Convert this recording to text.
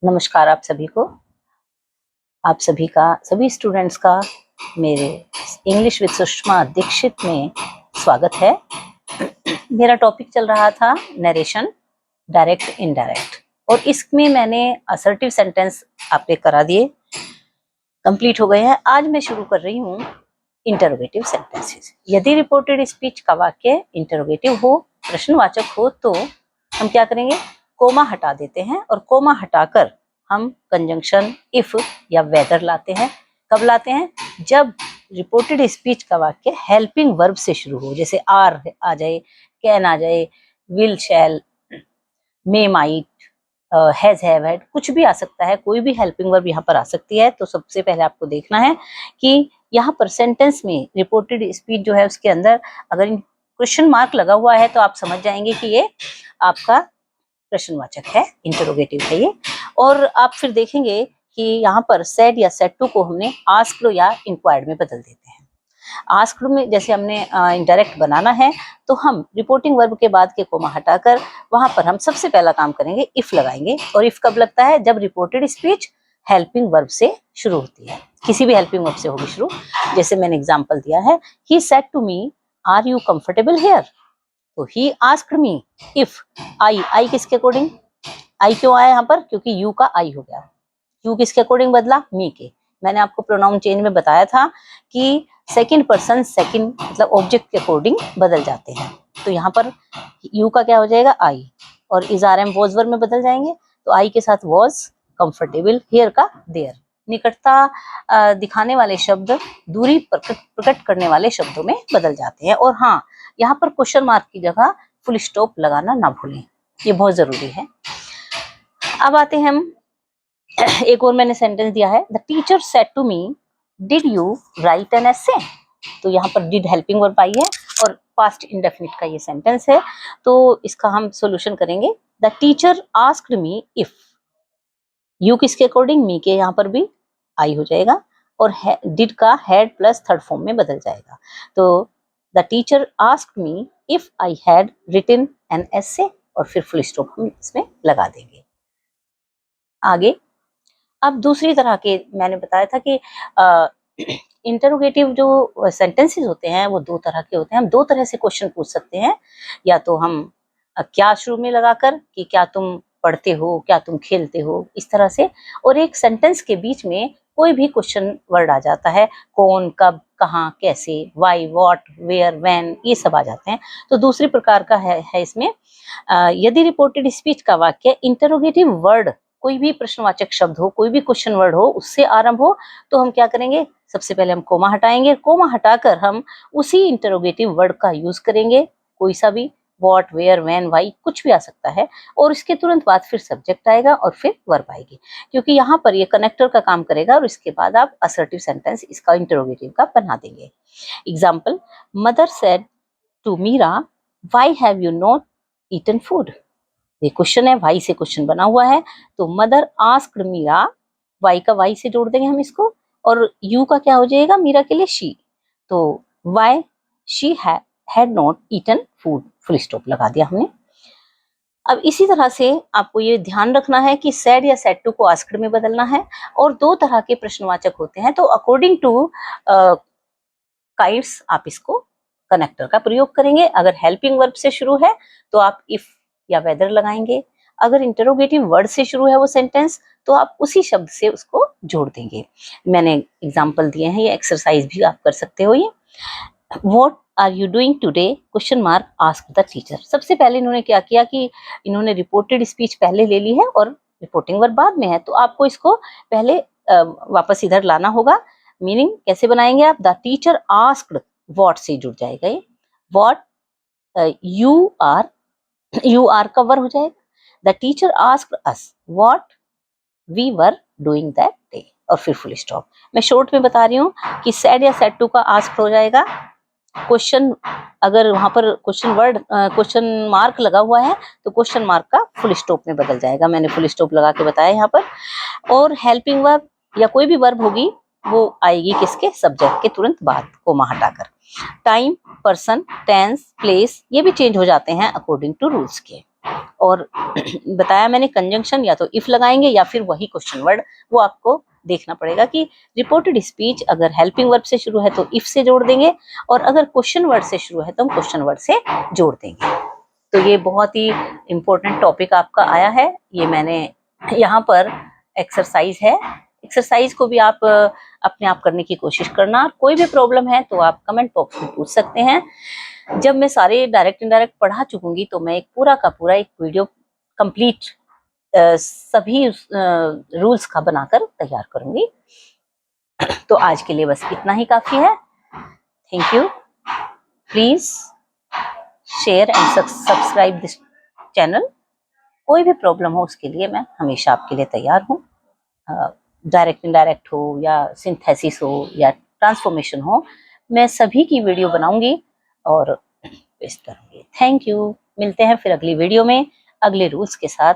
नमस्कार आप सभी को, आप सभी का, सभी स्टूडेंट्स का मेरे इंग्लिश विद सुषमा दीक्षित में स्वागत है। मेरा टॉपिक चल रहा था नरेशन, डायरेक्ट इनडायरेक्ट, और इसमें मैंने असर्टिव सेंटेंस आपने करा दिए, कंप्लीट हो गए हैं। आज मैं शुरू कर रही हूँ इंटरोगेटिव सेंटेंसेस। यदि रिपोर्टेड स्पीच का वाक्य इंटरोगेटिव हो, प्रश्नवाचक हो, तो हम क्या करेंगे, कोमा हटा देते हैं और कोमा हटाकर हम कंजंक्शन इफ या वेदर लाते हैं। कब लाते हैं? जब रिपोर्टेड स्पीच का वाक्य हेल्पिंग वर्ब से शुरू हो, जैसे आर आ जाए, कैन आ जाए, will, shall, may, might, has, have, had, कुछ भी आ सकता है, कोई भी हेल्पिंग वर्ब यहाँ पर आ सकती है। तो सबसे पहले आपको देखना है कि यहाँ पर सेंटेंस में रिपोर्टेड स्पीच जो है उसके अंदर अगर क्वेश्चन मार्क लगा हुआ है तो आप समझ जाएंगे कि ये आपका प्रश्नवाचक है, इंटरोगेटिव है ये। और आप फिर देखेंगे कि यहाँ पर सेड या सेड टू को हमने आस्क्ड या इंक्वायर्ड में बदल देते हैं। आस्क्ड में जैसे हमने इंडायरेक्ट बनाना है तो हम रिपोर्टिंग वर्ब के बाद के कोमा हटाकर वहां पर हम सबसे पहला काम करेंगे, इफ लगाएंगे। और इफ कब लगता है? जब रिपोर्टेड स्पीच हेल्पिंग वर्ब से शुरू होती है, किसी भी हेल्पिंग वर्ब से होगी शुरू। जैसे मैंने एग्जांपल दिया है, he said to me are you comfortable here, तो ही आस्क्ड मी इफ आई किसके अकॉर्डिंग? आई क्यों आया यहाँ पर? क्योंकि यू का आई हो गया। यू किसके अकॉर्डिंग बदला? मी के। मैंने आपको प्रोनाउन चेंज में बताया था कि सेकंड पर्सन सेकंड मतलब ऑब्जेक्ट के अकॉर्डिंग बदल जाते हैं। तो यहाँ पर यू का क्या हो जाएगा? आई, और is, are, am, was verb में बदल जाएंगे। तो आई के साथ वॉज, कंफर्टेबल, हियर का देयर। निकटता दिखाने वाले शब्द दूरी प्रकट करने वाले शब्दों में बदल जाते हैं। और हाँ, यहाँ पर क्वेश्चन मार्क की जगह फुल स्टॉप लगाना ना भूलें, ये बहुत जरूरी है। अब आते हैं हम, एक और मैंने सेंटेंस दिया है, the teacher said to me did you write an essay. तो यहाँ पर डिड हेल्पिंग वर्ब आई है और पास्ट इंडेफिनिट का ये सेंटेंस है। तो इसका हम सॉल्यूशन करेंगे, the teacher asked me if, you किसके अकॉर्डिंग? मी के, यहाँ पर भी आई हो जाएगा और डिड का हैड प्लस थर्ड फॉर्म में बदल जाएगा। तो the teacher asked me if I had written an essay, और फिर फुल स्टॉप हम इसमें लगा देंगे। आगे अब दूसरी तरह के, मैंने बताया था कि इंटरोगेटिव जो सेंटेंसेस होते हैं वो दो तरह के होते हैं। हम दो तरह से क्वेश्चन पूछ सकते हैं, या तो हम क्या शुरू में लगाकर कि क्या तुम पढ़ते हो, क्या तुम खेलते हो, इस तरह से। और एक सेंटेंस के बीच में कोई भी क्वेश्चन वर्ड आ जाता है, कौन, कब, कहाँ, कैसे, वाई, व्हाट, वेयर, व्हेन, ये सब आ जाते हैं। तो दूसरी प्रकार का है इसमें, यदि रिपोर्टेड स्पीच का वाक्य इंटरोगेटिव वर्ड, कोई भी प्रश्नवाचक शब्द हो, कोई भी क्वेश्चन वर्ड हो, उससे आरंभ हो, तो हम क्या करेंगे, सबसे पहले हम कोमा हटाएंगे। कोमा हटाकर हम उसी इंटरोगेटिव वर्ड का यूज करेंगे, कोई सा भी, व्हाट, वेयर, व्हेन, व्हाई, कुछ भी आ सकता है। और इसके तुरंत बाद फिर सब्जेक्ट आएगा और फिर वर्ब आएगी, क्योंकि यहाँ पर ये कनेक्टर का काम करेगा। और इसके बाद आप असर्टिव सेंटेंस इसका इंटरोगेटिव का बना देंगे। Example, mother said to Meera why have you not eaten food. ये क्वेश्चन है, वाई से क्वेश्चन बना हुआ है। तो मदर आस्क्ड मीरा, वाई का वाई से जोड़ देंगे हम इसको, और यू का क्या हो जाएगा मीरा के लिए? शी। तो why she had not eaten food, full stop लगा दिया हमने। अब इसी तरह से आपको ये ध्यान रखना है कि सैड या सैड टू को आस्क्ड में बदलना है। और दो तरह के प्रश्नवाचक होते हैं, तो अकॉर्डिंग टू काइंड्स आप इसको कनेक्टर का प्रयोग करेंगे। अगर हेल्पिंग वर्ब से शुरू है तो आप इफ या वेदर लगाएंगे। अगर इंटरोगेटिव वर्ड से शुरू है वो सेंटेंस, तो आप उसी शब्द से उसको जोड़ देंगे। मैंने एग्जांपल दिए हैं, ये एक्सरसाइज भी आप कर सकते हो। ये what are you doing today question mark asked the teacher. सबसे पहले इन्होंने क्या किया कि इन्होंने रिपोर्टेड स्पीच पहले ले ली है और रिपोर्टिंग वर्ब बाद में है। तो आपको इसको पहले वापस इधर लाना होगा। मीनिंग कैसे बनाएंगे आप? द टीचर आस्क्ड, व्हाट से जुड़ जाएगा ये, व्हाट, यू आर का वर्ब हो जाएगा। The teacher asked us what we were doing that day, और फिर फुल स्टॉप। मैं शॉर्ट में बता रही हूँ कि सैड या सैड टू का आस्क्ड हो जाएगा। क्वेश्चन, अगर वहां पर क्वेश्चन वर्ड क्वेश्चन मार्क लगा हुआ है तो क्वेश्चन मार्क का फुल स्टॉप में बदल जाएगा। मैंने फुल स्टॉप लगा के बताया यहाँ पर। और हेल्पिंग वर्ब या कोई भी वर्ब होगी वो आएगी किसके? सब्जेक्ट के तुरंत बाद, कोमा हटाकर। टाइम, पर्सन, टेंस, प्लेस, ये भी चेंज हो जाते हैं अकॉर्डिंग टू रूल्स के। और बताया मैंने कंजंक्शन या तो इफ लगाएंगे या फिर वही क्वेश्चन वर्ड, वो आपको देखना पड़ेगा कि रिपोर्टेड स्पीच अगर हेल्पिंग वर्ब से शुरू है तो इफ से जोड़ देंगे, और अगर क्वेश्चन वर्ड से शुरू है तो हम क्वेश्चन वर्ड से जोड़ देंगे। तो ये बहुत ही इम्पोर्टेंट टॉपिक आपका आया है। ये मैंने यहाँ पर एक्सरसाइज है, एक्सरसाइज को भी आप अपने आप करने की कोशिश करना। कोई भी प्रॉब्लम है तो आप कमेंट बॉक्स में पूछ सकते हैं। जब मैं सारे डायरेक्ट इनडायरेक्ट पढ़ा चुकूंगी तो मैं एक पूरा का पूरा एक वीडियो कंप्लीट सभी रूल्स का बनाकर तैयार करूंगी। तो आज के लिए बस इतना ही काफी है। Thank you. Please share and subscribe this channel. कोई भी प्रॉब्लम हो उसके लिए मैं हमेशा आपके लिए तैयार हूँ। डायरेक्ट इनडायरेक्ट हो या सिंथेसिस हो या ट्रांसफॉर्मेशन हो, मैं सभी की वीडियो बनाऊंगी और पेस्ट करूंगी। Thank you. मिलते हैं फिर अगली वीडियो में अगले रूल्स के साथ।